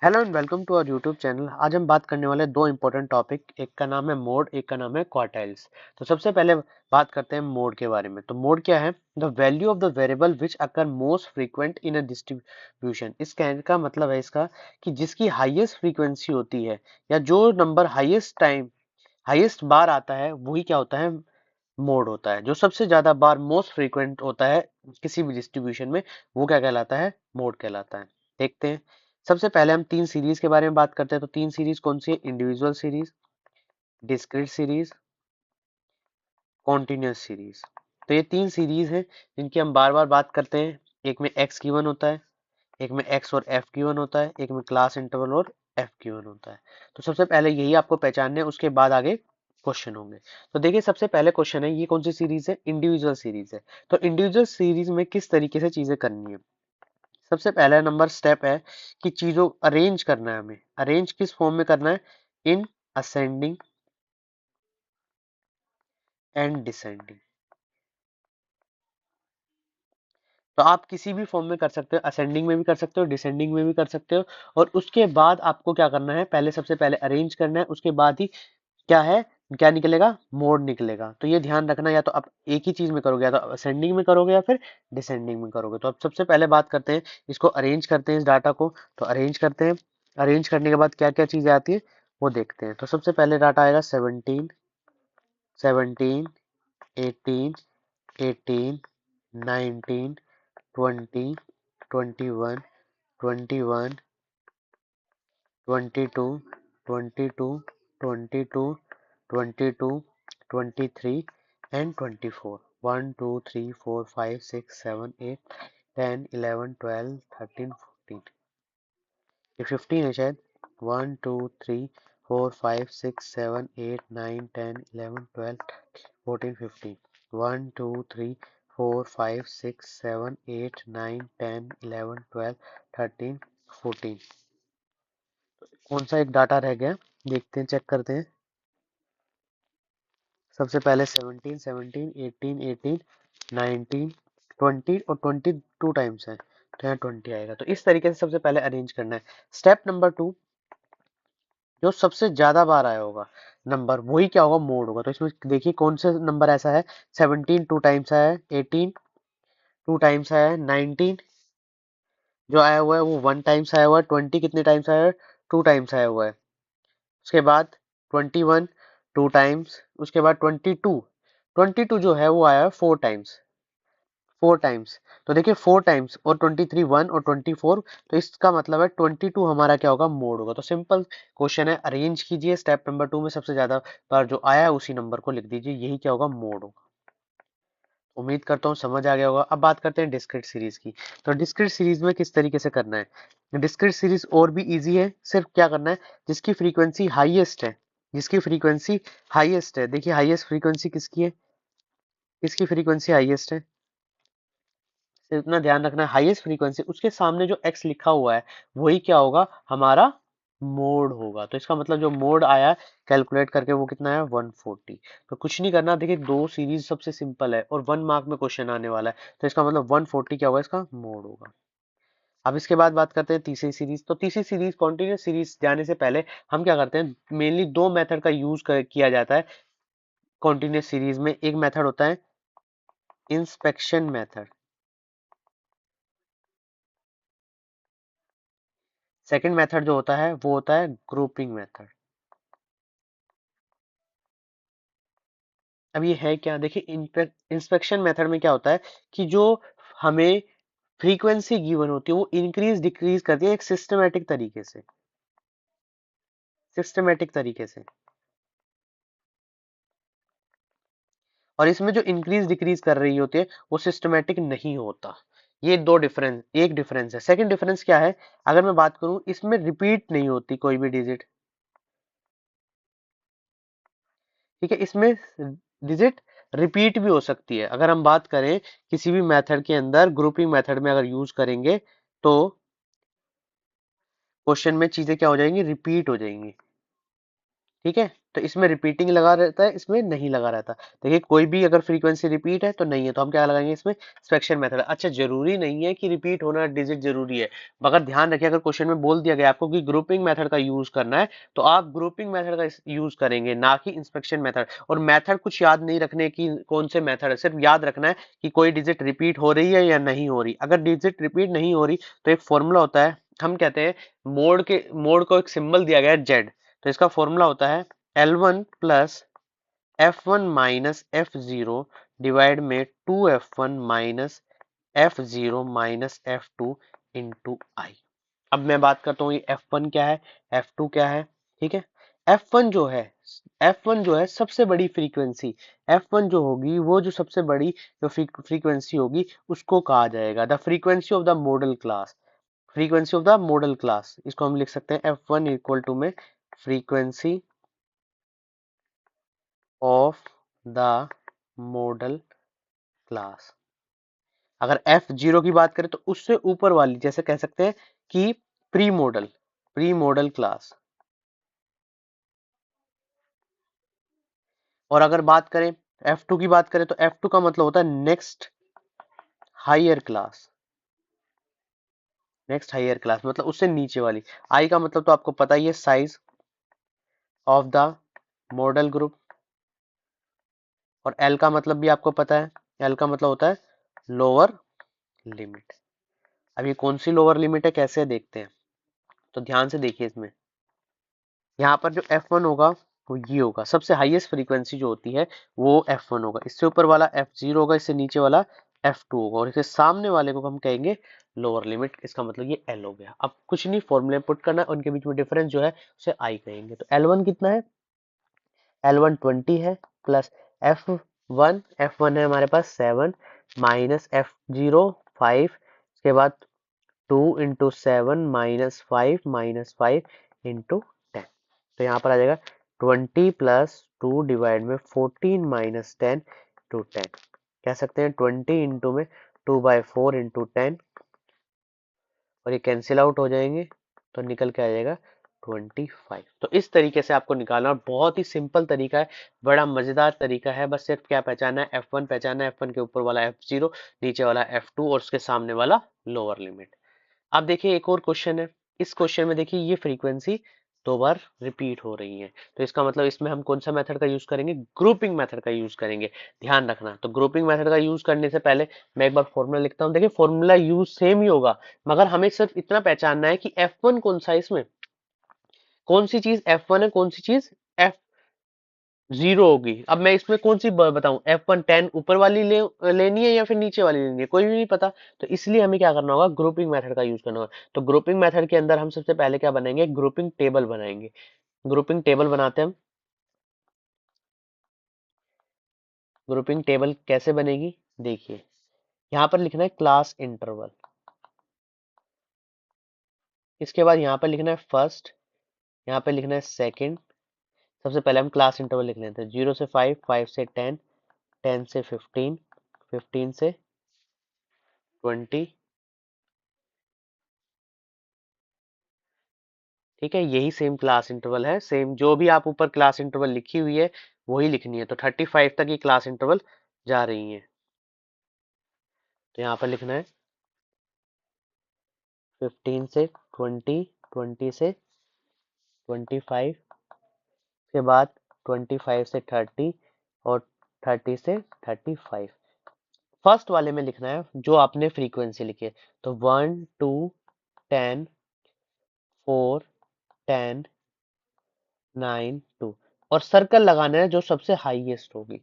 Hello and welcome to our YouTube channel. आज हम बात करने वाले दो इंपॉर्टेंट टॉपिक, एक का नाम है मोड, एक का नाम है क्वार्टाइल्स। तो सबसे पहले बात करते हैं मोड के बारे में। तो मोड क्या है? The value of the variable which occur most frequent in a distribution. इस कहने का मतलब है इसका कि जिसकी हाईएस्ट फ्रीक्वेंसी होती है या जो नंबर हाईएस्ट बार आता है वही क्या होता है? मोड होता है। जो सबसे ज्यादा बार मोस्ट फ्रीक्वेंट होता है किसी भी डिस्ट्रीब्यूशन में वो क्या कहलाता है? मोड कहलाता है। देखते हैं। सबसे पहले हम तीन सीरीज के बारे में बात करते हैं। तो तीन सीरीज कौन सी है? Individual series, discrete series, continuous series. तो ये तीन सीरीज है जिनकी हम बार बार बात करते हैं। एक में एक्स गिवन होता है, एक में एक्स और एफ गिवन होता है, एक में क्लास इंटरवल और एफ गिवन होता है। तो सबसे पहले यही आपको पहचानना है, उसके बाद आगे क्वेश्चन होंगे। तो देखिए, सबसे पहले क्वेश्चन है, ये कौन सी सीरीज है? इंडिविजुअल सीरीज है। तो इंडिविजुअल सीरीज में किस तरीके से चीजें करनी है? सबसे पहला नंबर स्टेप है कि चीजों अरेंज करना है। हमें अरेंज किस फॉर्म में करना है? In ascending and descending. तो आप किसी भी फॉर्म में कर सकते हो, असेंडिंग में भी कर सकते हो, डिसेंडिंग में भी कर सकते हो। और उसके बाद आपको क्या करना है? पहले सबसे पहले अरेंज करना है, उसके बाद ही क्या है, क्या निकलेगा? मोड निकलेगा। तो ये ध्यान रखना, या तो आप एक ही चीज में करोगे, या तो असेंडिंग में करोगे या फिर डिसेंडिंग में करोगे। तो अब सबसे पहले बात करते हैं, इसको अरेंज करते हैं, इस डाटा को। तो अरेंज करते हैं। अरेंज करने के बाद क्या क्या चीजें आती है वो देखते हैं। तो सबसे पहले डाटा आएगा 17, 17, 18, 18, 19, 20, 21, 21, 22, 22, 22, 22, 23 and 24. 1, 2, 3, 4, 5, 6, 7, 8, 10, 11, 12, 13, 14. ये 15 है शायद। 1, 2, 3, 4, 5, 6, 7, 8, 9, 10, 11, 12, 14, 15. 1, 2, 3, 4, 5, 6, 7, 8, 9, 10, 11, 12, 13, 14. कौन सा एक डाटा रह गया? देखते हैं, चेक करते हैं। सबसे पहले 17, 17, 18, 18, 19, 20 और 22 टाइम्स है, तो यहाँ 20 आएगा। तो इस तरीके से सबसे पहले अरेंज करना है। स्टेप नंबर 2, जो सबसे ज्यादा बार आया होगा नंबर वही क्या होगा? मोड होगा। तो इसमें देखिए कौन से नंबर ऐसा है। 17 टू टाइम्स आया है, 18 टू टाइम्स आया है, 19 जो आया हुआ है वो 1 टाइम्स आया हुआ है, 20 कितने टाइम्स आया है? 2 टाइम्स आया हुआ है। उसके बाद 21 टू टाइम्स, उसके बाद 22 जो है वो आया है 4 टाइम्स। तो देखिए 4 टाइम्स और 23 1 और 24, तो इसका मतलब है 22 हमारा क्या होगा? मोड होगा। तो सिंपल क्वेश्चन है, अरेंज कीजिए। स्टेप नंबर 2 में सबसे ज्यादा बार जो आया है उसी नंबर को लिख दीजिए, यही क्या होगा? मोड होगा। उम्मीद करता हूँ समझ आ गया होगा। अब बात करते हैं डिस्क्रीट सीरीज की। तो डिस्क्रीट सीरीज में किस तरीके से करना है? डिस्क्रीट सीरीज और भी इजी है। सिर्फ क्या करना है, जिसकी फ्रीक्वेंसी हाईएस्ट है, जिसकी फ्रीक्वेंसी हाईएस्ट है, देखिए हाईएस्ट फ्रीक्वेंसी किसकी है? किसकी फ्रीक्वेंसी हाईएस्ट है? सिर्फ इतना ध्यान रखना है, हाईएस्ट फ्रीक्वेंसी, उसके सामने जो एक्स लिखा हुआ है वही क्या होगा? हमारा मोड होगा। तो इसका मतलब जो मोड आया कैलकुलेट करके वो कितना है? 140। तो कुछ नहीं करना, देखिए दो सीरीज सबसे सिंपल है और 1 मार्क में क्वेश्चन आने वाला है, तो इसका मतलब 140 क्या होगा? इसका मोड होगा। अब इसके बाद बात करते हैं तीसरी सीरीज। तो तीसरी सीरीज, कॉन्टिन्यूस सीरीज जाने से पहले हम क्या करते हैं? मेनली दो मेथड का यूज किया जाता है कॉन्टिन्यूस सीरीज में। एक मेथड होता है इंस्पेक्शन मेथड, सेकंड मेथड जो होता है वो होता है ग्रुपिंग मेथड। अब ये है क्या? देखिए इंस्पेक्शन मेथड में क्या होता है कि जो हमें फ्रीक्वेंसी गिवन होती है वो इंक्रीज डिक्रीज करती है एक सिस्टमेटिक तरीके से। और इसमें जो इंक्रीज डिक्रीज कर रही होती है वो सिस्टमेटिक नहीं होता। ये दो डिफरेंस, एक डिफरेंस है। सेकंड डिफरेंस क्या है? अगर मैं बात करूं, इसमें रिपीट नहीं होती कोई भी डिजिट। ठीक है, इसमें डिजिट रिपीट भी हो सकती है। अगर हम बात करें किसी भी मेथड के अंदर, ग्रुपिंग मेथड में अगर यूज करेंगे तो क्वेश्चन में चीजें क्या हो जाएंगी? रिपीट हो जाएंगी। ठीक है, तो इसमें रिपीटिंग लगा रहता है, इसमें नहीं लगा रहता। देखिए कोई भी अगर फ्रीक्वेंसी रिपीट है तो नहीं है, तो हम क्या लगाएंगे इसमें, इंस्पेक्शन मेथड। अच्छा जरूरी नहीं है कि रिपीट होना डिजिट जरूरी है, मगर ध्यान रखिए अगर क्वेश्चन में बोल दिया गया आपको कि ग्रुपिंग मेथड का यूज करना है, तो आप ग्रुपिंग मेथड का यूज करेंगे, ना कि इंस्पेक्शन मेथड। और मेथड कुछ याद नहीं रखने की कौन से मेथड है, सिर्फ याद रखना है कि कोई डिजिट रिपीट हो रही है या नहीं हो रही। अगर डिजिट रिपीट नहीं हो रही तो एक फॉर्मूला होता है, हम कहते हैं मोड को एक सिंबल दिया गया है जेड, तो इसका फॉर्मूला होता है L1 plus F1 minus F0 divide में 2F1 minus F0 minus F2 into आई। अब मैं बात करता हूँ ये F1 क्या है, F2 क्या है, ठीक है। F1 जो है, F1 जो है सबसे बड़ी फ्रीक्वेंसी, F1 जो होगी वो जो सबसे बड़ी जो फ्रीक्वेंसी होगी उसको कहा जाएगा the frequency of the model class. Frequency of the model class, इसको हम लिख सकते हैं F1 इक्वल टू में frequency of the model class. अगर F0 की बात करें तो उससे ऊपर वाली, जैसे कह सकते हैं कि प्री मॉडल क्लास। और अगर बात करें F2 की बात करें तो F2 का मतलब होता है higher class next higher class, मतलब उससे नीचे वाली। आई का मतलब तो आपको पता ही है, size of the model group. और एल का मतलब भी आपको पता है, एल का मतलब होता है लोअर लिमिट। अब ये कौन सी लोअर लिमिट है कैसे देखते हैं, तो ध्यान से देखिए इसमें। यहाँ पर जो F1 होगा वो ये होगा, सबसे हाईएस्ट फ्रीक्वेंसी जो होती है वो F1 होगा, इससे ऊपर वाला F0 होगा, इससे नीचे वाला F2 होगा, और इसके सामने वाले को हम कहेंगे लोअर लिमिट। इसका मतलब ये L हो गया। अब कुछ नहीं, फॉर्मूले पुट करना है, उनके बीच में डिफरेंस जो है उसे I कहेंगे। तो L1 कितना है, L1 20 है, प्लस F1 है हमारे पास 7 माइनस F0 5, इसके बाद 2 इंटू 7 माइनस 5 इंटू 10। तो यहाँ पर आ जाएगा 20 प्लस 2 डिवाइड में 14 माइनस 10 टू 10। कह सकते हैं 20 इंटू में 2/4 इंटू 10, और ये कैंसिल आउट हो जाएंगे तो निकल के आ जाएगा 25। तो इस तरीके से आपको निकालना, और बहुत ही सिंपल तरीका है, बड़ा मजेदार तरीका है। बस सिर्फ क्या पहचाना है, F1 पहचाना है, F1 के ऊपर वाला F0, नीचे वाला F2 और उसके सामने वाला लोअर लिमिट। अब देखिए एक और क्वेश्चन है, इस क्वेश्चन में देखिए ये फ्रीक्वेंसी दो बार रिपीट हो रही है, तो इसका मतलब इसमें हम कौन सा मेथड का यूज करेंगे, ग्रुपिंग मेथड का यूज करेंगे। ध्यान रखना, तो ग्रुपिंग मेथड का यूज करने से पहले मैं एक बार फॉर्मूला लिखता हूँ। देखिए फॉर्मूला यूज सेम ही होगा, मगर हमें सिर्फ इतना पहचानना है कि F1 कौन सा है, इसमें कौन सी चीज F1 है, कौन सी चीज F0 होगी। अब मैं इसमें कौन सी बताऊं, F1 10 ऊपर वाली लेनी है या फिर नीचे वाली लेनी है, कोई भी नहीं पता। तो इसलिए हमें क्या करना होगा, ग्रुपिंग मेथड का यूज करना होगा। तो ग्रुपिंग मेथड के अंदर हम सबसे पहले क्या बनाएंगे, ग्रुपिंग टेबल बनाएंगे। ग्रुपिंग टेबल बनाते हैं हम। ग्रुपिंग टेबल कैसे बनेगी, देखिए यहाँ पर लिखना है क्लास इंटरवल, इसके बाद यहाँ पर लिखना है फर्स्ट, यहाँ पर लिखना है सेकंड। सबसे पहले हम क्लास इंटरवल लिख लेते हैं, 0 से 5, 5 से 10, 10 से 15, 15 से 20। ठीक है, यही सेम क्लास इंटरवल है, सेम जो भी आप ऊपर क्लास इंटरवल लिखी हुई है वही लिखनी है। तो 35 तक ये क्लास इंटरवल जा रही है, तो यहाँ पर लिखना है 15 से 20, 20 से 25, के बाद 25 से 30, और 30 से 35। फर्स्ट वाले में लिखना है जो आपने फ्रीक्वेंसी लिखी है, तो 1 2 10 4 10 9 2, और सर्कल लगाना है जो सबसे हाईएस्ट होगी।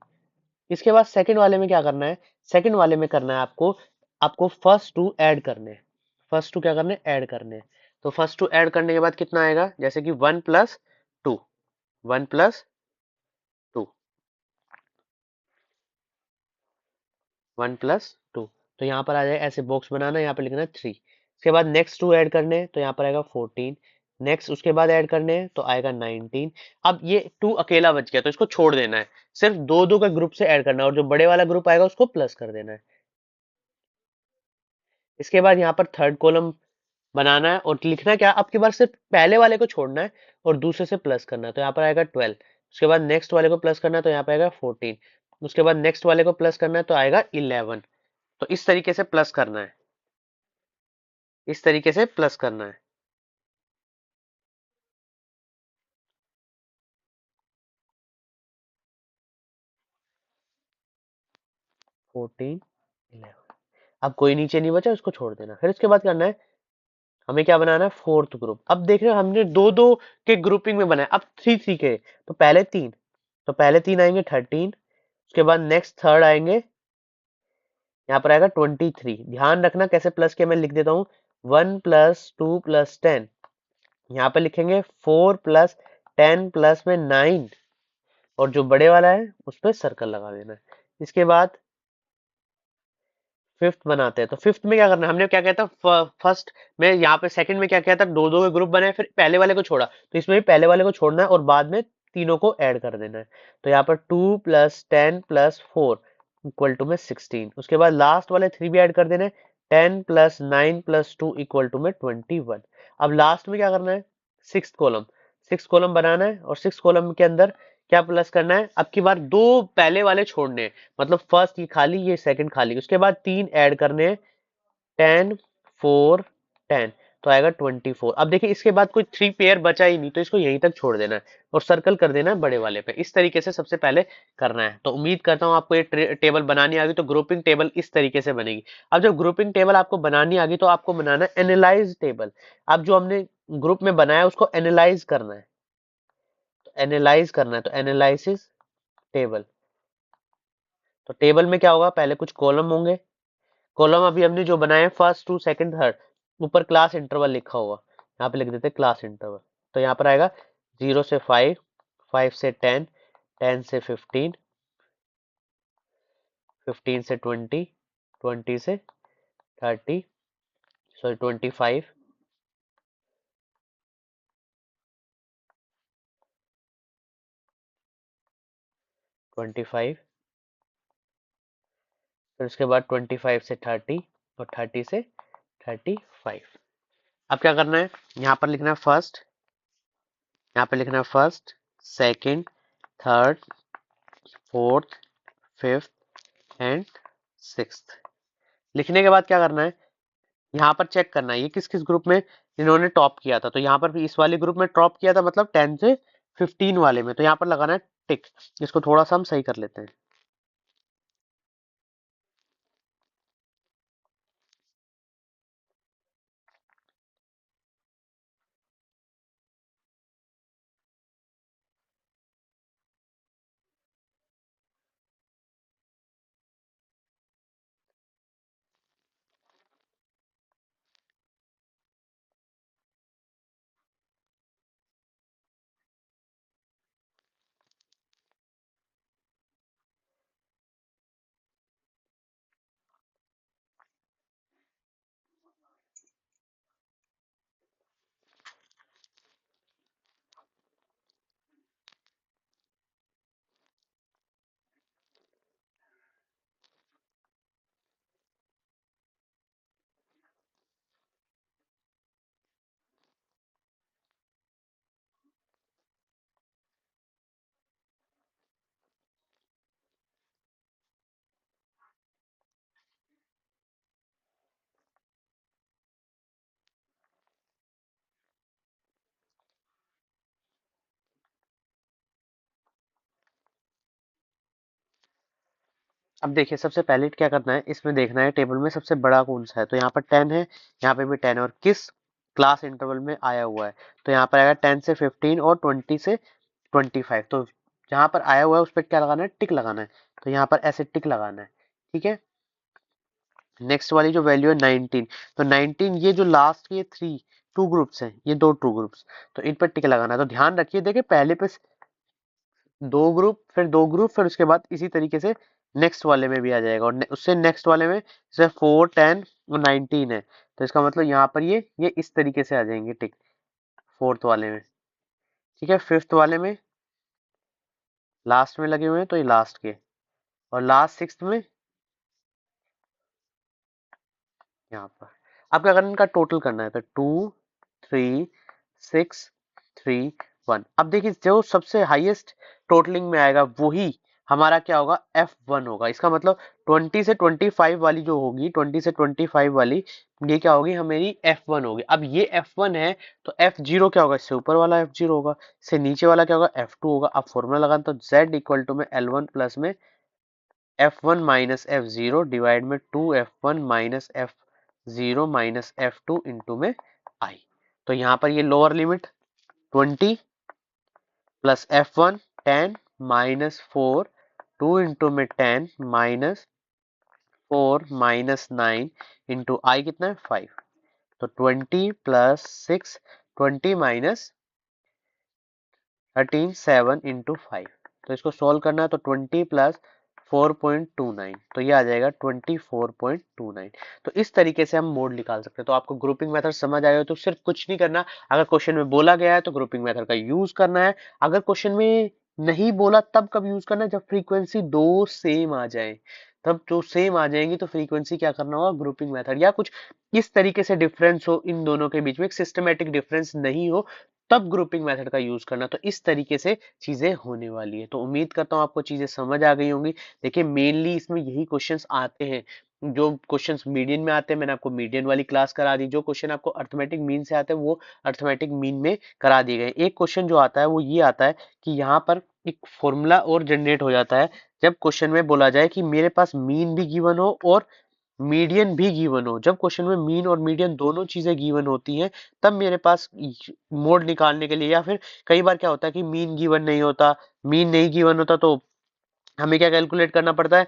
इसके बाद सेकंड वाले में क्या करना है, सेकंड वाले में करना है आपको, आपको फर्स्ट टू ऐड करने हैं। फर्स्ट टू क्या करने हैं, ऐड करने हैं। तो फर्स्ट टू ऐड करने के बाद कितना आएगा, जैसे कि 1 + 2, 1 + 2, 1 + 2। तो यहाँ पर आ जाए, ऐसे बॉक्स बनाना, यहाँ पे लिखना है 3। इसके बाद नेक्स्ट टू ऐड करने हैं, तो यहाँ पर आएगा 14। नेक्स्ट उसके बाद ऐड करने हैं तो आएगा 19। अब ये 2 अकेला बच गया तो इसको छोड़ देना है, सिर्फ दो दो का ग्रुप से ऐड करना है, और जो बड़े वाला ग्रुप आएगा उसको प्लस कर देना है। इसके बाद यहाँ पर थर्ड कॉलम बनाना है, और लिखना क्या, अब की बार सिर्फ पहले वाले को छोड़ना है और दूसरे से प्लस करना है, तो यहाँ पर आएगा 12। उसके बाद नेक्स्ट वाले को प्लस करना है तो यहाँ पे आएगा 14। उसके बाद नेक्स्ट वाले को प्लस करना है तो आएगा 11। तो इस तरीके से प्लस करना है, इस तरीके से प्लस करना है। 14, 11। अब कोई नीचे नहीं बचा, उसको छोड़ देना। फिर उसके बाद करना है, हमें क्या बनाना है, फोर्थ ग्रुप। अब देख रहे हो हमने दो दो के ग्रुपिंग में बनाया, अब थ्री थ्री के, तो पहले तीन, तो पहले तीन आएंगे 13। उसके बाद नेक्स्ट थर्ड आएंगे, यहाँ पर आएगा 23। ध्यान रखना कैसे प्लस के, मैं लिख देता हूँ 1 + 2 + 10। यहाँ पे लिखेंगे 4 + 10 + 9, और जो बड़े वाला है उस पर सर्कल लगा देना है। इसके बाद फिफ्थ बनाते हैं। तो फिफ्थ में क्या करना है, हमने क्या किया था, फर्स्ट में, यहाँ पे सेकंड में क्या किया था, दो दो के ग्रुप बनाए, फिर पहले वाले को छोड़ा, तो इसमें भी पहले वाले को छोड़ना है और बाद में तीनों को ऐड कर देना है। तो यहाँ पर 2 + 10 + 4 = 16। उसके बाद लास्ट वाले थ्री भी ऐड कर देना है, 10 + 9 + 2 = 21। अब लास्ट में क्या करना है, सिक्स कॉलम, सिक्स कॉलम बनाना है, और सिक्स कॉलम के अंदर क्या प्लस करना है, अब की बार दो पहले वाले छोड़ने हैं, मतलब फर्स्ट ये खाली, ये सेकंड खाली, उसके बाद तीन ऐड करने हैं, 10, 4, 10, तो आएगा 24। अब देखिए इसके बाद कोई थ्री पेयर बचा ही नहीं, तो इसको यहीं तक छोड़ देना है और सर्कल कर देना है बड़े वाले पे। इस तरीके से सबसे पहले करना है। तो उम्मीद करता हूँ आपको ये टेबल बनानी आ गई। तो ग्रुपिंग टेबल इस तरीके से बनेगी। अब जब ग्रुपिंग टेबल आपको बनानी आ गई तो आपको बनाना है एनालाइज टेबल। अब जो हमने ग्रुप में बनाया उसको एनालाइज करना है, तो एनालाइज करना है, तो एनालिसिस टेबल। तो टेबल में क्या होगा, पहले कुछ कॉलम होंगे, कॉलम अभी हमने जो बनाए फर्स्ट टू सेकंड थर्ड, ऊपर क्लास इंटरवल लिखा होगा, यहाँ पे लिख देते हैं क्लास इंटरवल। तो यहाँ पर आएगा 0 से 5, 5 से 10, 10 से 15, 15 से 20, 20 से 30, सॉरी 25, 25, फिर उसके बाद 25 से 30, और 30 से 35। अब क्या करना है, यहाँ पर लिखना है फर्स्ट, यहाँ पे लिखना है first, second, third, fourth, fifth and sixth. लिखने के बाद क्या करना है, यहाँ पर चेक करना है ये किस किस ग्रुप में इन्होंने टॉप किया था। तो यहाँ पर भी इस वाले ग्रुप में टॉप किया था, मतलब 10 से 15 वाले में, तो यहाँ पर लगाना है टिक। इसको थोड़ा सा हम सही कर लेते हैं। अब देखिए सबसे पहले क्या करना है, इसमें देखना है टेबल में सबसे बड़ा कौन सा है। तो यहाँ पर 10 है, यहाँ पे भी 10 है, और किस क्लास इंटरवल में आया हुआ है। तो यहाँ पर आएगा 10 से 15 और 20 से 25। तो जहाँ पर आया हुआ है उस पर क्या लगाना है, टिक लगाना है। तो यहाँ पर ऐसे टिक लगाना है, ठीक है। नेक्स्ट वाली जो वैल्यू है 19, तो 19 ये जो लास्ट के थ्री टू ग्रुप्स हैं, ये दो टू ग्रुप्स, तो इन पर टिक लगाना है। तो ध्यान रखिए, देखिए पहले पे दो ग्रुप, फिर दो ग्रुप, फिर उसके बाद इसी तरीके से नेक्स्ट वाले में भी आ जाएगा, और उससे नेक्स्ट वाले में जैसे 4, 10 और 19 है, तो इसका मतलब यहाँ पर ये इस तरीके से आ जाएंगे टिक, फोर्थ वाले में, ठीक है। फिफ्थ वाले में लास्ट में लगे हुए हैं तो ये लास्ट के, और लास्ट सिक्स्थ में यहाँ पर। अब क्या करना है, इनका टोटल करना है। तो 2, 3, 6, 3, 1। अब देखिए जो सबसे हाईएस्ट टोटलिंग में आएगा वही हमारा क्या होगा, F1 होगा। इसका मतलब 20 से 25 वाली जो होगी, 20 से 25 वाली, ये क्या होगी, हमारी F1 होगी। अब ये F1 है तो F0 क्या होगा, इससे ऊपर वाला F0 होगा, इससे नीचे वाला क्या होगा, F2 होगा। अब फॉर्मूला लगाना तो Z इक्वल टू में L1 प्लस में F1 माइनस F0 डिवाइड में 2F1 minus F0 minus F2 into में I। तो यहाँ पर ये lower limit 20 plus F1 10 minus 4 2 into में 10 माइनस 4 माइनस 9 इंटू I कितना है 5। तो 20 प्लस 6 20 माइनस 13 7 इंटू 5। तो इसको सोल्व करना है तो 20 प्लस 4.29, तो ये आ जाएगा 24.29। तो इस तरीके से हम मोड निकाल सकते हैं। तो आपको ग्रुपिंग मेथड समझ आया हो तो सिर्फ कुछ नहीं करना, अगर क्वेश्चन में बोला गया है तो ग्रुपिंग मेथड का यूज करना है। अगर क्वेश्चन में नहीं बोला तब कब यूज करना है, जब फ्रीक्वेंसी दो सेम आ जाए, तब जो सेम आ जाएंगी तो फ्रीक्वेंसी क्या करना होगा, ग्रुपिंग मेथड, या कुछ इस तरीके से डिफरेंस हो इन दोनों के बीच में, एक सिस्टमेटिक डिफरेंस नहीं हो, तब ग्रुपिंग मेथड का यूज करना। तो इस तरीके से चीजें होने वाली है। तो उम्मीद करता हूँ आपको चीजें समझ आ गई होंगी। देखिए मेनली इसमें यही क्वेश्चंस आते हैं, जो क्वेश्चंस मीडियन में आते हैं मैंने आपको मीडियन वाली क्लास करा दी, जो क्वेश्चन आपको अर्थमेटिक मीन से आते हैं वो अर्थमेटिक मीन में करा दिए गए। एक क्वेश्चन जो आता है वो ये आता है कि यहाँ पर एक फॉर्मूला और जनरेट हो जाता है जब क्वेश्चन में बोला जाए कि मेरे पास मीन भी गिवन हो और मीडियन भी गिवन हो। जब क्वेश्चन में मीन और मीडियन दोनों चीजें गिवन होती हैं तब मेरे पास मोड निकालने के लिए, या फिर कई बार क्या होता है कि मीन गिवन नहीं होता, मीन नहीं गिवन होता तो हमें क्या कैलकुलेट करना पड़ता है,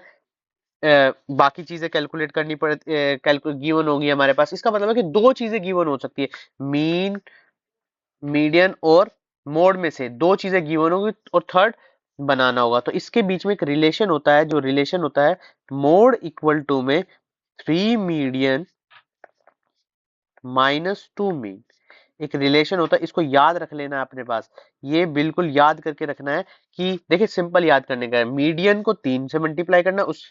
बाकी चीजें कैलकुलेट करनी पड़ती, गिवन होगी हमारे पास। इसका मतलब है कि दो चीजें गिवन हो सकती है, मीन मीडियन और मोड में से दो चीजें गिवन होगी और थर्ड बनाना होगा। तो इसके बीच में एक रिलेशन होता है, जो रिलेशन होता है मोड इक्वल टू में 3 मीडियन -2 मीन, एक रिलेशन होता है। इसको याद रख लेना है अपने पास, ये बिल्कुल याद करके रखना है कि देखिए सिंपल याद करने का है, मीडियन को 3 से मल्टीप्लाई करना, उस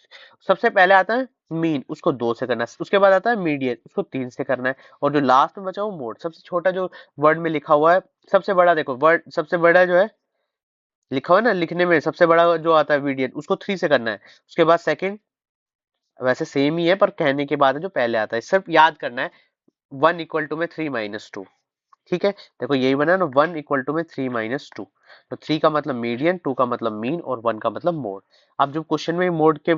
सबसे पहले आता है मीन, उसको 2 से करना है, उसके बाद आता है मीडियन, उसको 3 से करना है, और जो लास्ट में बचा वो मोड, सबसे छोटा जो वर्ड में लिखा हुआ है, सबसे बड़ा देखो वर्ड, सबसे बड़ा जो है लिखा हुआ है ना, लिखने में सबसे बड़ा जो आता है मीडियन, उसको 3 से करना है, उसके बाद सेकंड, वैसे सेम ही है पर कहने के बाद जो पहले आता है, सिर्फ याद करना है 1 इक्वल टू में 3 माइनस 2। ठीक है, देखो यही बना ना, 1 इक्वल टू में 3 माइनस 2। तो 3 का मतलब मीडियन, 2 का मतलब मीन और 1 का मतलब मोड। अब जब क्वेश्चन में मोड के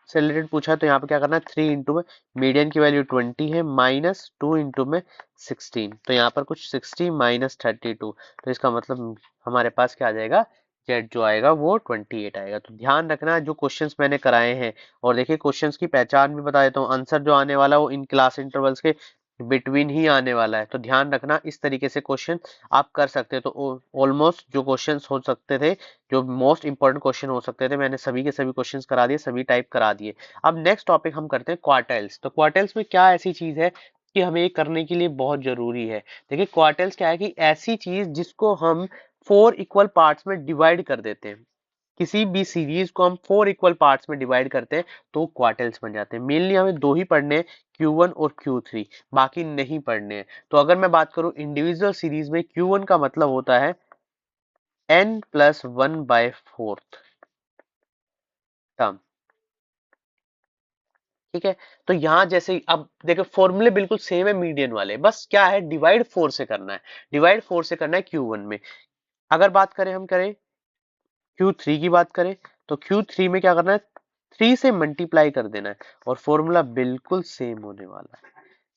से रिलेटेड पूछा है तो यहाँ पे क्या करना है, 3 इंटू में मीडियन की वैल्यू 20 है माइनस 2 इंटू में 16, तो यहाँ पर कुछ 60 माइनस 32, तो इसका मतलब हमारे पास क्या आ जाएगा, जेड जो आएगा वो 28 आएगा। तो ध्यान रखना जो क्वेश्चंस मैंने कराए हैं, और देखिए क्वेश्चंस की पहचान भी बता देता हूँ, आंसर जो आने वाला है वो इन क्लास इंटरवल्स के बिटवीन ही आने वाला है। तो ध्यान रखना इस तरीके से क्वेश्चन आप कर सकते हो। तो ऑलमोस्ट जो क्वेश्चंस हो सकते थे, जो मोस्ट इंपॉर्टेंट क्वेश्चन हो सकते थे, मैंने सभी के सभी क्वेश्चंस करा दिए, सभी टाइप करा दिए। अब नेक्स्ट टॉपिक हम करते हैं क्वार्टाइल्स। तो क्वार्टाइल्स में क्या ऐसी चीज है कि हमें ये करने के लिए बहुत जरूरी है। देखिए क्वार्टाइल्स क्या है कि ऐसी चीज जिसको हम 4 इक्वल पार्ट्स में डिवाइड कर देते हैं, किसी भी सीरीज को हम 4 इक्वल पार्ट्स में डिवाइड करते हैं तो क्वार्टाइल्स बन जाते हैं। मेनली हमें दो ही पढ़ने हैं, Q1 और Q3, बाकी नहीं पढ़ने हैं। तो अगर मैं बात करूं इंडिविजुअल सीरीज में, Q1 का मतलब होता है n+1/4 टर्म। ठीक है, तो यहां जैसे अब देखो फॉर्मूले बिल्कुल सेम है मीडियन वाले, बस क्या है डिवाइड 4 से करना है, डिवाइड 4 से करना है Q1 में। अगर बात करें, हम करें Q3 की बात करें तो Q3 में क्या करना है, 3 से मल्टीप्लाई कर देना है, और फॉर्मूला बिल्कुल सेम होने वाला है,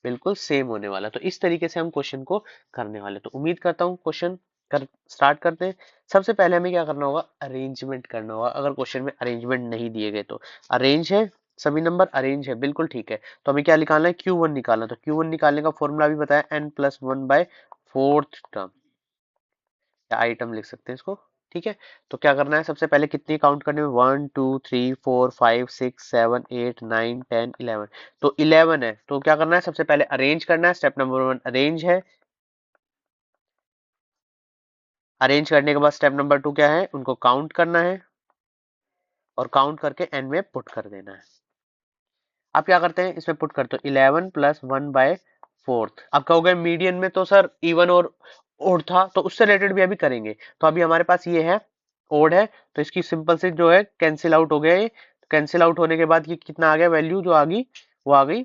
बिल्कुल सेम होने वाला है। तो इस तरीके से हम क्वेश्चन को करने वाले। तो उम्मीद करता हूँ क्वेश्चन कर स्टार्ट करते हैं। सबसे पहले हमें क्या करना होगा, अरेंजमेंट करना होगा। अगर क्वेश्चन में अरेंजमेंट नहीं दिए गए तो अरेंज है, सभी नंबर अरेंज है, बिल्कुल ठीक है। तो हमें क्या निकालना है, Q1 निकालना है। तो Q1 निकालने का फॉर्मूला भी बताया, n+1/4 टर्म, या आइटम लिख सकते हैं इसको। ठीक है, तो क्या करना है, सबसे पहले कितनी काउंट करने में, 1 2 3 4 5 6 7 8 9 10 11, तो 11 है। तो क्या करना है, सबसे पहले अरेंज करना है, स्टेप नंबर 1 अरेंज है। अरेंज करने के बाद स्टेप नंबर 2 क्या है, उनको काउंट करना है, और काउंट करके एन में पुट कर देना है। अब क्या करते हैं, इसमें पुट करते हो 11+1/4। अब कहोगे मीडियन में तो सर इवन और ओड था, तो उससे रिलेटेड भी अभी करेंगे। तो अभी हमारे पास ये है ओड है, तो इसकी सिंपल से जो है कैंसिल आउट हो गया ये। कैंसिल आउट होने के बाद ये कितना आ गया, वैल्यू जो आ गई वो आ गई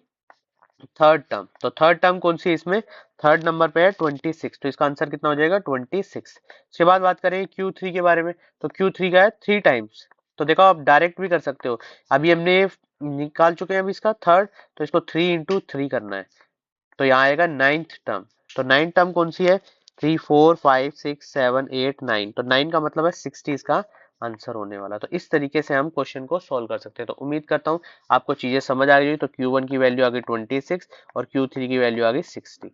थर्ड टर्म। तो थर्ड टर्म कौन सी है इसमें, थर्ड नंबर पे है 26, तो इसका आंसर कितना हो जाएगा 26। उसके बाद बात करें Q3 के बारे में, तो Q3 का है 3 टाइम्स। तो देखो आप डायरेक्ट भी कर सकते हो, अभी हमने निकाल चुके हैं अभी इसका थर्ड, तो इसको 3 × 3 करना है, तो यहाँ आएगा नाइन्थ टर्म। तो नाइन्थ टर्म कौन सी है, 3 4 5 6 7 8 9, तो 9 का मतलब है 60 इसका आंसर होने वाला। तो इस तरीके से हम क्वेश्चन को सॉल्व कर सकते हैं। तो उम्मीद करता हूँ आपको चीजें समझ आ गई। तो Q1 की वैल्यू आ गई 26 और Q3 की वैल्यू आ गई 60।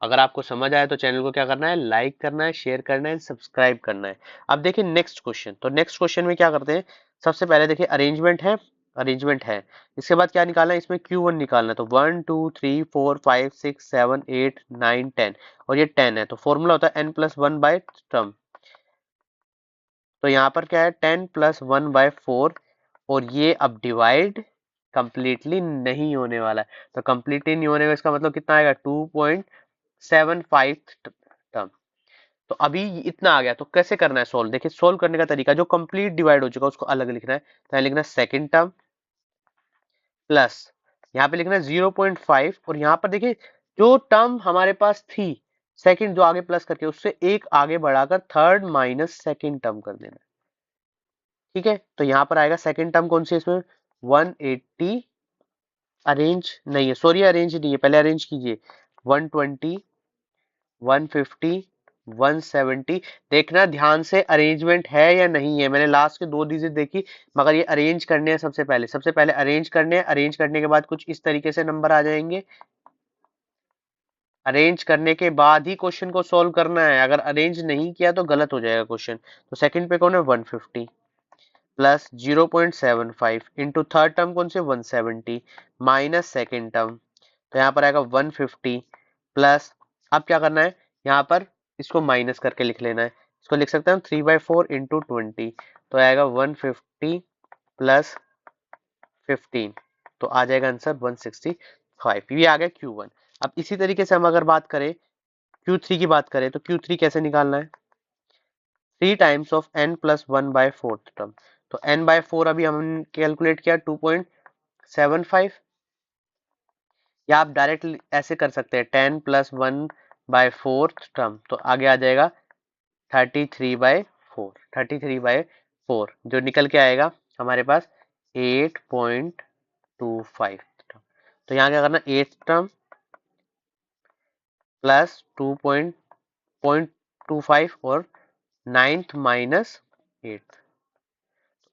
अगर आपको समझ आया तो चैनल को क्या करना है, लाइक करना है, शेयर करना है, सब्सक्राइब करना है। अब देखिए नेक्स्ट क्वेश्चन, तो नेक्स्ट क्वेश्चन में क्या करते हैं, सबसे पहले देखिए अरेंजमेंट है, अरेंजमेंट है, इसके बाद क्या निकालना है, इसमें Q1 निकालना है। तो 1 2 3 4 5 6 7 8 9 10 और ये 10 है, तो फॉर्मूला होता है n+1/टर्म। तो यहाँ पर क्या है 10+1/4 और ये अब डिवाइड कंप्लीटली नहीं होने वाला है। तो कंप्लीटली नहीं होने का इसका मतलब कितना आएगा 2.75 टर्म। तो अभी इतना आ गया, तो कैसे करना है सोल्व, देखिए सोल्व करने का तरीका, जो कंप्लीट डिवाइड हो चुका है उसको अलग लिखना है। तो यहाँ लिखना है सेकेंड टर्म प्लस यहाँ पे लिखना है 0.5 और यहाँ पर देखिए जो टर्म हमारे पास थी सेकंड जो आगे प्लस करके उससे एक आगे बढ़ाकर थर्ड माइनस सेकंड टर्म कर देना है। ठीक है, तो यहाँ पर आएगा सेकंड टर्म कौन सी है इसमें 180, अरेंज नहीं है, सॉरी अरेंज नहीं है, पहले अरेंज कीजिए 120 150 170। देखना ध्यान से अरेंजमेंट है या नहीं है, मैंने लास्ट के 2 डिजिट देखी मगर ये अरेंज करने हैं। सबसे पहले अरेंज करने हैं, अरेंज करने के बाद कुछ इस तरीके से नंबर आ जाएंगे। अरेंज करने के बाद ही क्वेश्चन को सॉल्व करना है, अगर अरेंज नहीं किया तो गलत हो जाएगा क्वेश्चन। तो सेकंड पे कौन है 150 प्लस 0.75 इंटू थर्ड टर्म कौन से 170 माइनस सेकेंड टर्म, तो यहाँ पर आएगा 150 प्लस, अब क्या करना है यहाँ पर इसको माइनस करके लिख लेना है। इसको लिख सकते हैं हम 3/4 इंटू 20, तो आएगा 150 प्लस 15, तो आ जाएगा आंसर 165। ये आ गया Q1। अब इसी तरीके से हम अगर बात करें Q3 की बात करें, तो Q3 कैसे निकालना है, 3 टाइम्स ऑफ n+1/4 टर्म। तो n/4 अभी हम कैलकुलेट किया 2.75, या आप डायरेक्ट ऐसे कर सकते हैं 10+1/4 टर्म, तो आगे आ जाएगा 33/4, 33/4 जो निकल के आएगा हमारे पास 8.25 टर्म। तो यहाँ क्या करना, 8 टर्म प्लस 2.25 और नाइन्थ माइनस 8।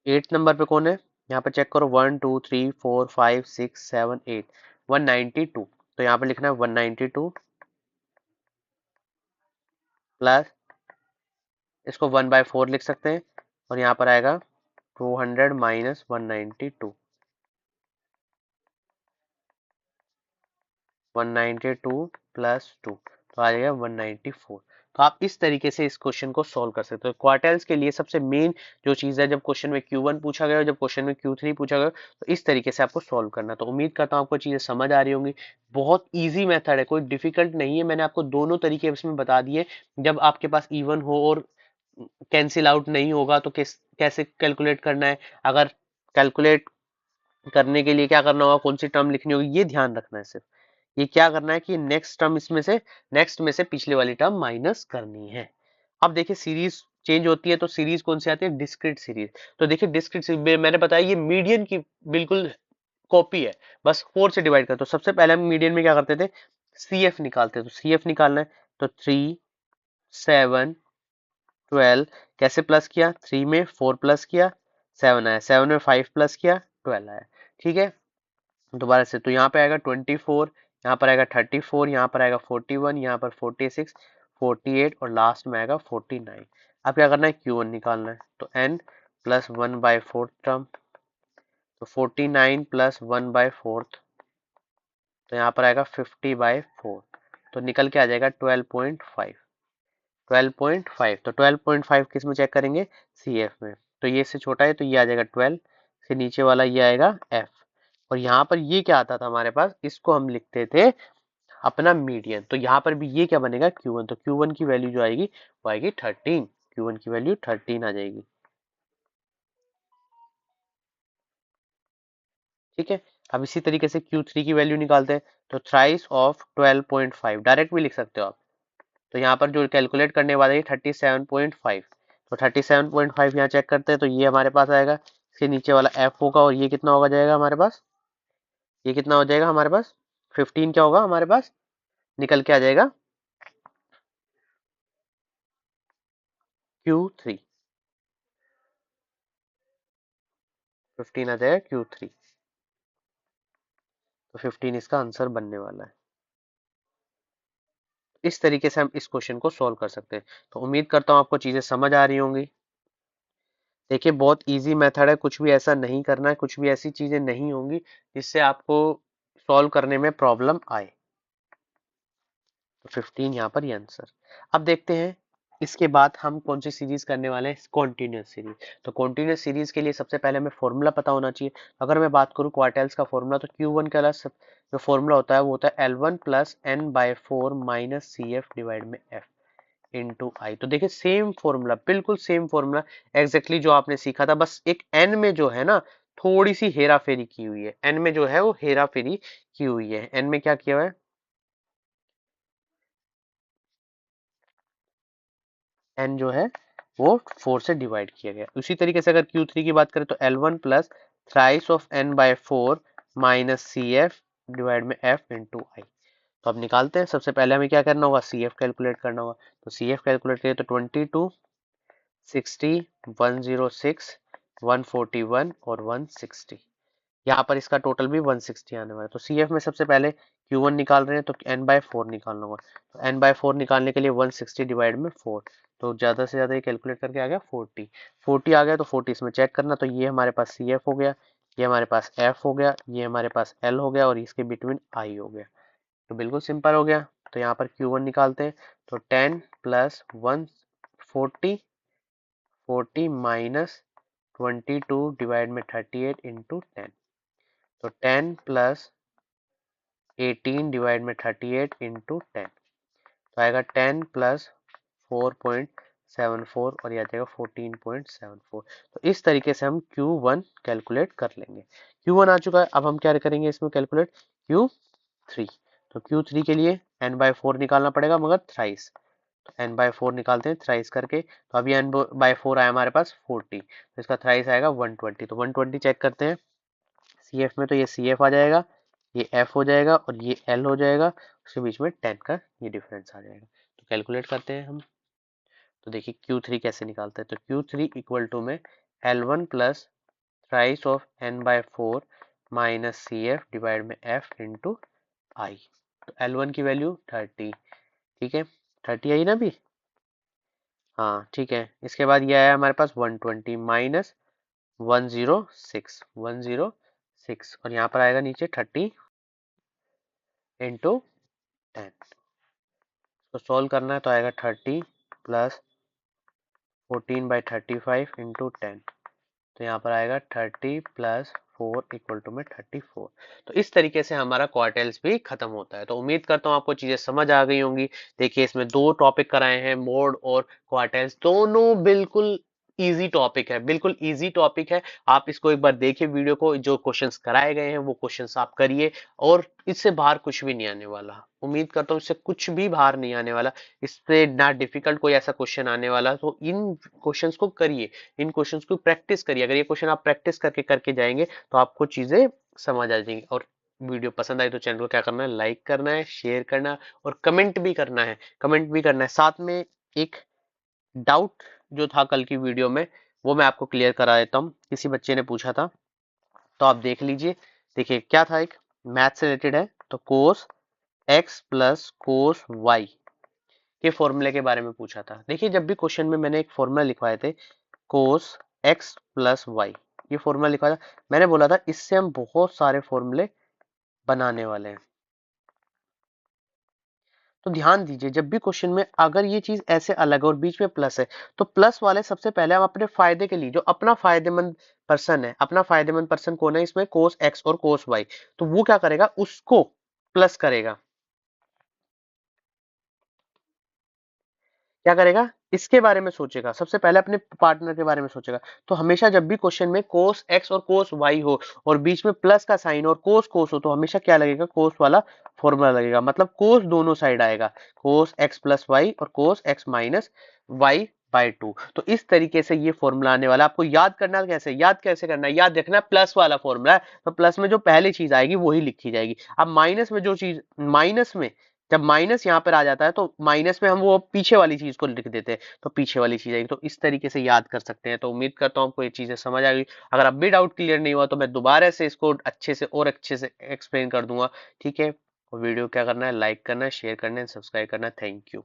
8 नंबर पे कौन है, यहाँ पे चेक करो 1 2 3 4 5 6 7 8, 192। तो यहाँ पे लिखना है 192 प्लस, इसको 1/4 लिख सकते हैं और यहाँ पर आएगा 200 माइनस 192, 192 प्लस 2, तो आ जाएगा 194। तो आप इस तरीके से इस क्वेश्चन को सॉल्व कर सकते हो। क्वार्टाइल्स के लिए सबसे मेन जो चीज है, जब क्वेश्चन में Q1 पूछा गया और जब क्वेश्चन में Q3 पूछा गया, तो इस तरीके से आपको सॉल्व करना। तो उम्मीद करता हूँ आपको चीजें समझ आ रही होंगी। बहुत इजी मेथड है, कोई डिफिकल्ट नहीं है, मैंने आपको दोनों तरीके इसमें बता दिए। जब आपके पास इवन हो और कैंसिल आउट नहीं होगा तो कैसे कैलकुलेट करना है, अगर कैलकुलेट करने के लिए क्या करना होगा, कौन सी टर्म लिखनी होगी, ये ध्यान रखना है सिर्फ। ये क्या करना है कि नेक्स्ट टर्म इसमें से, नेक्स्ट में से पिछले वाली टर्म माइनस करनी है। अब देखिए सीरीज चेंज होती है, तो सीरीज कौन सी आती है, डिस्क्रीट सीरीज। तो देखिए डिस्क्रीट सीरीज मैंने बताया ये मीडियन की बिल्कुल कॉपी है, बस 4 से डिवाइड कर। तो सबसे पहले हम मीडियन में क्या करते थे, CF निकालते, तो CF निकालना है। तो 3 7 12 कैसे प्लस किया, 3 में 4 प्लस किया 7 आया, 7 में 5 प्लस किया 12 आया। ठीक है, दोबारा से, तो यहाँ पे आएगा 24, यहाँ पर आएगा 34, यहाँ पर आएगा 41, यहाँ पर 46 48 और लास्ट में आएगा 49। अब क्या करना है, Q1 निकालना है। तो n+1/4 टर्म, तो 49 प्लस 1/4, तो यहाँ पर आएगा 50/4, तो निकल के आ जाएगा 12.5, 12.5। तो 12.5 किस में चेक करेंगे, CF में। तो ये इससे छोटा है तो ये आ जाएगा 12, से नीचे वाला ये आएगा F। और यहाँ पर ये क्या आता था हमारे पास, इसको हम लिखते थे अपना मीडियन। तो यहाँ पर भी ये क्या बनेगा Q1, तो Q1 की वैल्यू जो आएगी वो आएगी 13। Q1 की वैल्यू 13 आ जाएगी। ठीक है, अब इसी तरीके से Q3 की वैल्यू निकालते हैं, तो थ्राइस ऑफ 12.5 डायरेक्ट भी लिख सकते हो आप। तो यहाँ पर जो कैलकुलेट करने वाले हैं 37.5, तो 37.5 यहाँ चेक करते हैं, तो ये हमारे पास आएगा, इसके नीचे वाला F होगा, और ये कितना होगा जाएगा हमारे पास, ये कितना हो जाएगा हमारे पास 15 क्या होगा हमारे पास निकल के आ जाएगा Q3, 15 आ जाएगा Q3, तो 15 इसका आंसर बनने वाला है। इस तरीके से हम इस क्वेश्चन को सॉल्व कर सकते हैं। तो उम्मीद करता हूँ आपको चीजें समझ आ रही होंगी। देखिए बहुत इजी मेथड है, कुछ भी ऐसा नहीं करना है, कुछ भी ऐसी चीजें नहीं होंगी जिससे आपको सॉल्व करने में प्रॉब्लम आए। तो 15 यहाँ पर ये आंसर। अब देखते हैं इसके बाद हम कौन सी सीरीज करने वाले हैं, कॉन्टिन्यूस सीरीज। तो कॉन्टिन्यूस सीरीज के लिए सबसे पहले हमें फॉर्मूला पता होना चाहिए। अगर मैं बात करूँ क्वार्टाइल्स का फॉर्मूला, तो Q1 का जो फॉर्मूला होता है वो होता है L1 plus N by 4 minus C F divide में एफ इंटू आई। तो देखिए सेम फॉर्मूला, बिल्कुल सेम फॉर्मूला, एग्जैक्टली जो आपने सीखा था, बस एक एन में जो है ना थोड़ी सी हेरा फेरी की हुई है, एन में जो है वो हेरा फेरी की हुई है। एन में क्या किया हुआ है, एन जो है वो 4 से डिवाइड किया गया। उसी तरीके से अगर Q3 की बात करें, तो L1 plus thrice of N by 4 minus C F divide में एफ इंटू आई। तो अब निकालते हैं। सबसे पहले हमें क्या करना होगा, सी एफ कैलकुलेट करना होगा। तो सी एफ कैलकुलेट करिए, तो 22, 60, 106, 141 और 160। यहाँ पर इसका टोटल भी 160 आने वाला है। तो सी एफ में सबसे पहले Q1 निकाल रहे हैं, तो n बाय 4 निकालना होगा। तो n बाय 4 निकालने के लिए 160 डिवाइड में 4, तो ज़्यादा से ज़्यादा ये कैलकुलेट करके आ गया 40। 40 आ गया, तो 40 इसमें चेक करना, तो ये हमारे पास सी एफ हो गया, ये हमारे पास एफ हो गया, ये हमारे पास एल हो गया, और इसके बिटवीन आई हो गया। तो बिल्कुल सिंपल हो गया। तो यहाँ पर Q1 निकालते हैं, तो 10 प्लस 140, 40 माइनस 22 डिवाइड में 38 इंटू 10, तो 10 प्लस 18 डिवाइड में 38 इंटू 10, तो आएगा 10 प्लस 4.74 और यह आ जाएगा 14.74। तो इस तरीके से हम Q1 कैलकुलेट कर लेंगे। Q1 आ चुका है, अब हम क्या करेंगे इसमें कैलकुलेट Q3। तो Q3 के लिए n बाय 4 निकालना पड़ेगा, मगर थ्राइस। तो n बाय 4 निकालते हैं थ्राइस करके, तो अभी n बाय 4 आया हमारे पास 40, तो इसका थ्राइस आएगा 120। तो 120 चेक करते हैं सी एफ में, तो ये सी एफ आ जाएगा, ये एफ हो जाएगा, और ये एल हो जाएगा, उसके बीच में 10 का ये डिफरेंस आ जाएगा। तो कैलकुलेट करते हैं हम। तो देखिए Q3 कैसे निकालते हैं, तो Q3 इक्वल टू में L1 plus thrice of n by 4 minus C F divide में एफ इंटू आई। तो L1 की वैल्यू 30, ठीक है, 30 आई ना अभी, हाँ ठीक है। इसके बाद ये आया हमारे पास 120 माइनस 106 और यहाँ पर आएगा नीचे 30 इंटू 10। तो सॉल्व करना है, तो आएगा 30 प्लस 14/35 इंटू 10, तो यहाँ पर आएगा 30 प्लस 4 इक्वल टू में 34। तो इस तरीके से हमारा क्वार्टाइल्स भी खत्म होता है। तो उम्मीद करता हूँ आपको चीजें समझ आ गई होंगी। देखिए इसमें दो टॉपिक कराए हैं, मोड और क्वार्टाइल्स, दोनों बिल्कुल इजी टॉपिक है, बिल्कुल इजी टॉपिक है। आप इसको एक बार देखिए वीडियो को, जो क्वेश्चंस कराए गए हैं वो क्वेश्चंस आप करिए, और इससे बाहर कुछ भी नहीं आने वाला। उम्मीद करता हूँ इससे कुछ भी बाहर नहीं आने वाला, इससे ना डिफिकल्ट कोई ऐसा क्वेश्चन आने वाला। तो इन क्वेश्चंस को करिए, इन क्वेश्चंस को प्रैक्टिस करिए। अगर ये क्वेश्चन आप प्रैक्टिस करके करके जाएंगे तो आपको चीजें समझ आ जाएंगी। और वीडियो पसंद आई तो चैनल को क्या करना है, लाइक करना है, शेयर करना, और कमेंट भी करना है, कमेंट भी करना है। साथ में एक डाउट जो था कल की वीडियो में, वो मैं आपको क्लियर करा देता हूँ। किसी बच्चे ने पूछा था, तो आप देख लीजिए। देखिए क्या था, एक मैथ से रिलेटेड है, तो cos X plus cos Y के फॉर्मूले के बारे में पूछा था। देखिए जब भी क्वेश्चन में मैंने एक फॉर्मूला लिखवाए थे, कोस एक्स प्लस वाई, ये फॉर्मूला लिखा था, मैंने बोला था इससे हम बहुत सारे फॉर्मूले बनाने वाले हैं। तो ध्यान दीजिए, जब भी क्वेश्चन में अगर ये चीज ऐसे अलग है और बीच में प्लस है, तो प्लस वाले सबसे पहले हम अपने फायदे के लिए, जो अपना फायदेमंद पर्सन है, अपना फायदेमंद पर्सन कौन है इसमें, कोस एक्स और कोस वाई, तो वो क्या करेगा, उसको प्लस करेगा। क्या करेगा, इसके बारे में सोचेगा, सबसे पहले अपने पार्टनर के बारे में सोचेगा। तो हमेशा जब भी क्वेश्चन में कोस एक्स और कोस वाई हो और बीच में प्लस का साइन और कोस कोस हो, तो हमेशा क्या लगेगा, कोस वाला फॉर्मूला लगेगा, मतलब कोस दोनों साइड आएगा, कोस एक्स प्लस वाई और cos X minus Y by two. तो इस तरीके से ये फॉर्मूला आने वाला। आपको याद करना कैसे, याद कैसे करना है, याद रखना प्लस वाला फॉर्मूला है, तो प्लस में जो पहली चीज आएगी वही लिखी जाएगी। अब माइनस में जो चीज, माइनस में जब माइनस यहाँ पर आ जाता है, तो माइनस में हम वो पीछे वाली चीज को लिख देते हैं, तो पीछे वाली चीज आएगी। तो इस तरीके से याद कर सकते हैं। तो उम्मीद करता हूँ आपको ये चीजें समझ आ गई। अगर अब भी डाउट क्लियर नहीं हुआ तो मैं दोबारा से इसको अच्छे से और अच्छे से एक्सप्लेन कर दूंगा। ठीक है, वीडियो क्या करना है, लाइक करना है, शेयर करना है, सब्सक्राइब करना है। Thank you.